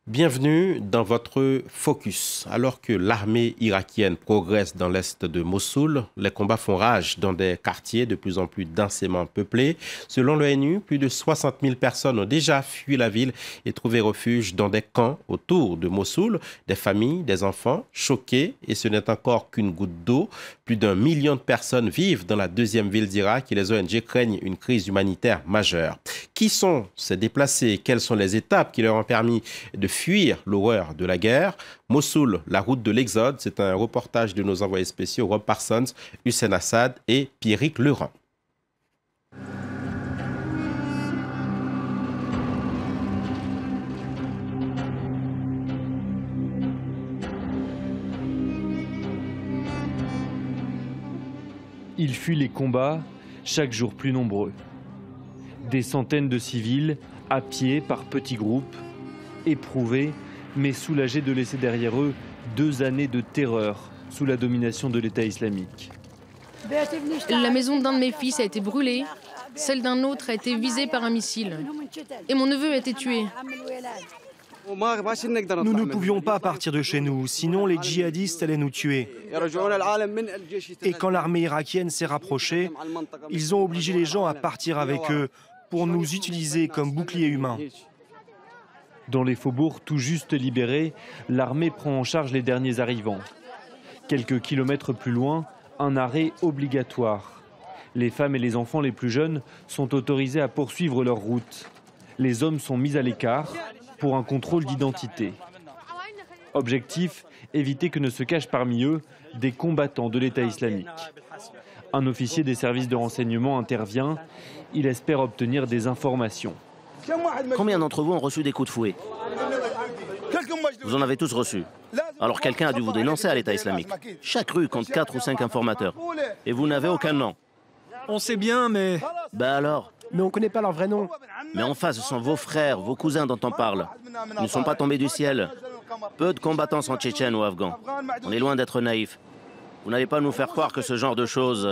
Bienvenue dans votre Focus. Alors que l'armée irakienne progresse dans l'est de Mossoul, les combats font rage dans des quartiers de plus en plus densément peuplés. Selon l'ONU, plus de 60 000 personnes ont déjà fui la ville et trouvé refuge dans des camps autour de Mossoul. Des familles, des enfants choqués, et ce n'est encore qu'une goutte d'eau. Plus d'1 million de personnes vivent dans la deuxième ville d'Irak et les ONG craignent une crise humanitaire majeure. Qui sont ces déplacés? Quelles sont les étapes qui leur ont permis de fuir l'horreur de la guerre? Mossoul, la route de l'exode, c'est un reportage de nos envoyés spéciaux Rob Parsons, Hussein Assad et Pierrick Leurent. Ils fuient les combats, chaque jour plus nombreux. Des centaines de civils, à pied par petits groupes, éprouvés, mais soulagés de laisser derrière eux 2 années de terreur sous la domination de l'État islamique. La maison d'un de mes fils a été brûlée, celle d'un autre a été visée par un missile. Et mon neveu a été tué. Nous ne pouvions pas partir de chez nous, sinon les djihadistes allaient nous tuer. Et quand l'armée irakienne s'est rapprochée, ils ont obligé les gens à partir avec eux pour nous utiliser comme bouclier humain. Dans les faubourgs tout juste libérés, l'armée prend en charge les derniers arrivants. Quelques kilomètres plus loin, un arrêt obligatoire. Les femmes et les enfants les plus jeunes sont autorisés à poursuivre leur route. Les hommes sont mis à l'écart pour un contrôle d'identité. Objectif, éviter que ne se cachent parmi eux des combattants de l'État islamique. Un officier des services de renseignement intervient. Il espère obtenir des informations. Combien d'entre vous ont reçu des coups de fouet? Vous en avez tous reçu. Alors quelqu'un a dû vous dénoncer à l'État islamique. Chaque rue compte 4 ou 5 informateurs. Et vous n'avez aucun nom. On sait bien, mais... Ben alors? Mais on ne connaît pas leur vrai nom. Mais en face, ce sont vos frères, vos cousins dont on parle. Ils ne sont pas tombés du ciel. Peu de combattants sont tchétchènes ou afghans. On est loin d'être naïfs. Vous n'allez pas nous faire croire que ce genre de choses...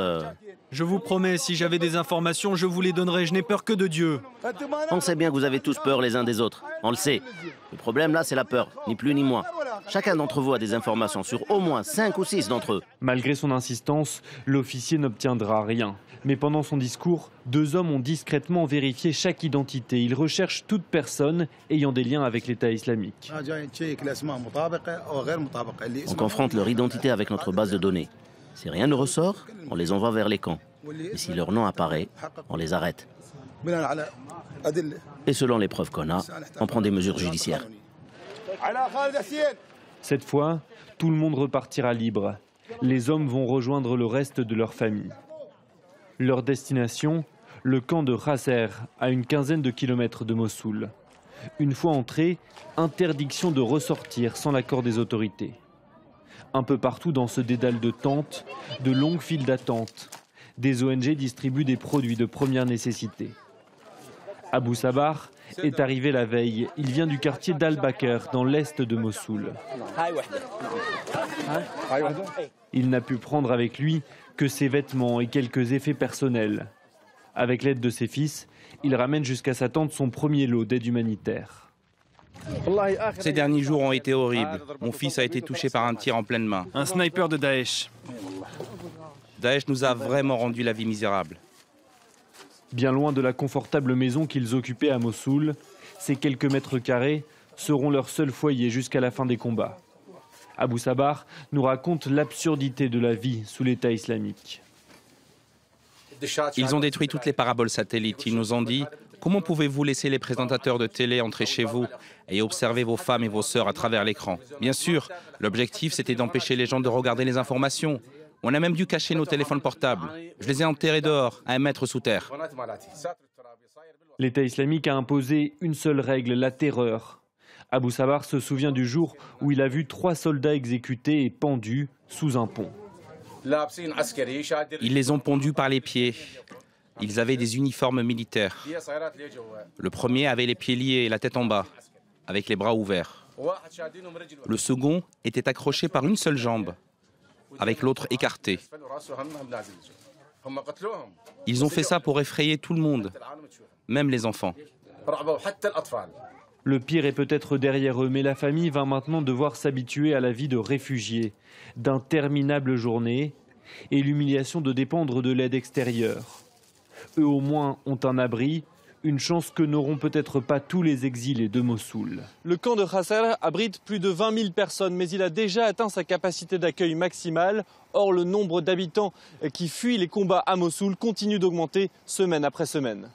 Je vous promets, si j'avais des informations, je vous les donnerais. Je n'ai peur que de Dieu. On sait bien que vous avez tous peur les uns des autres. On le sait. Le problème là, c'est la peur, ni plus ni moins. Chacun d'entre vous a des informations sur au moins 5 ou 6 d'entre eux. Malgré son insistance, l'officier n'obtiendra rien. Mais pendant son discours, 2 hommes ont discrètement vérifié chaque identité. Ils recherchent toute personne ayant des liens avec l'État islamique. On confronte leur identité avec notre base de données. Si rien ne ressort, on les envoie vers les camps. Et si leur nom apparaît, on les arrête. Et selon les preuves qu'on a, on prend des mesures judiciaires. Cette fois, tout le monde repartira libre. Les hommes vont rejoindre le reste de leur famille. Leur destination, le camp de Raser, à une quinzaine de kilomètres de Mossoul. Une fois entrés, interdiction de ressortir sans l'accord des autorités. Un peu partout dans ce dédale de tentes, de longues files d'attente. Des ONG distribuent des produits de première nécessité. Abou Sabar est arrivé la veille. Il vient du quartier d'Al-Bakr, dans l'est de Mossoul. Il n'a pu prendre avec lui que ses vêtements et quelques effets personnels. Avec l'aide de ses fils, il ramène jusqu'à sa tente son premier lot d'aide humanitaire. Ces derniers jours ont été horribles. Mon fils a été touché par un tir en pleine main. Un sniper de Daesh. Daesh nous a vraiment rendu la vie misérable. Bien loin de la confortable maison qu'ils occupaient à Mossoul, ces quelques mètres carrés seront leur seul foyer jusqu'à la fin des combats. Abou Sabar nous raconte l'absurdité de la vie sous l'État islamique. Ils ont détruit toutes les paraboles satellites. Ils nous ont dit « Comment pouvez-vous laisser les présentateurs de télé entrer chez vous et observer vos femmes et vos sœurs à travers l'écran ?» Bien sûr, l'objectif c'était d'empêcher les gens de regarder les informations. On a même dû cacher nos téléphones portables. Je les ai enterrés dehors, à 1 mètre sous terre. L'État islamique a imposé une seule règle, la terreur. Abou Sabar se souvient du jour où il a vu 3 soldats exécutés et pendus sous un pont. Ils les ont pondus par les pieds. Ils avaient des uniformes militaires. Le premier avait les pieds liés et la tête en bas, avec les bras ouverts. Le second était accroché par une seule jambe, avec l'autre écartée. Ils ont fait ça pour effrayer tout le monde, même les enfants. Le pire est peut-être derrière eux, mais la famille va maintenant devoir s'habituer à la vie de réfugiés, d'interminables journées et l'humiliation de dépendre de l'aide extérieure. Eux au moins ont un abri, une chance que n'auront peut-être pas tous les exilés de Mossoul. Le camp de Khasser abrite plus de 20 000 personnes, mais il a déjà atteint sa capacité d'accueil maximale. Or, le nombre d'habitants qui fuient les combats à Mossoul continue d'augmenter semaine après semaine.